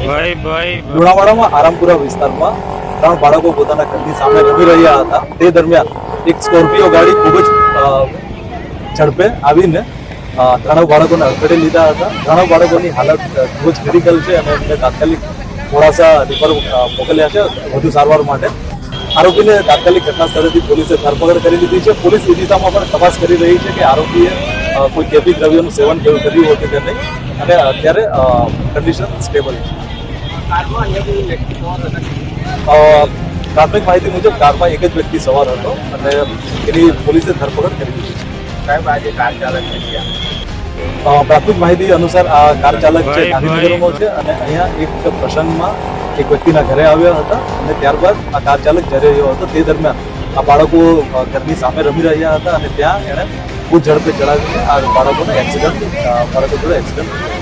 લુણાવાડામાં આરામપુરા વિસ્તારમાં 3 બાળકો પોતાના ઘરની સામે રમી રહ્યા હતા. તે દરમિયાન એક સ્કોર્પિયો ગાડી ખૂબ જ ઝડપે આવીને 3 બાળકોને અડફેટે લીધા હતા. 3 બાળકોની હાલત ખૂબ જ ક્રિટિકલ છે અને એમને તાત્કાલિક મોડાસા રિફર મોકલ્યા છે વધુ સારવાર માટે. આરોપીને તાત્કાલિક ઘટના સ્થળેથી પોલીસે ધરપકડ કરી લીધી છે. પોલીસ એ દિશામાં પણ તપાસ કરી રહી છે કે આરોપીએ કોઈ કેફી દ્રવ્યોનું સેવન કર્યું હતું કે નહીં અને અત્યારે કન્ડિશન સ્ટેબલ છે. પ્રાથમિક માહિતી મુજબ કારમાં એક જ વ્યક્તિ સવાર હતો અને એની પોલીસે ધરપકડ કરી દીધી છે. પ્રાથમિક માહિતી અનુસાર આ કાર ચાલક છે ગાંધીનગરનો છે અને અહીંયા એક પ્રસંગમાં એક વ્યક્તિના ઘરે આવ્યા હતા અને ત્યારબાદ આ કાર ચાલક જઈ રહ્યો હતો. તે દરમિયાન આ બાળકો ઘરની સામે રમી રહ્યા હતા અને ત્યાં એણે ખૂબ ઝડપે ચડાવીને આ બાળકો જોડે એક્સિડન્ટ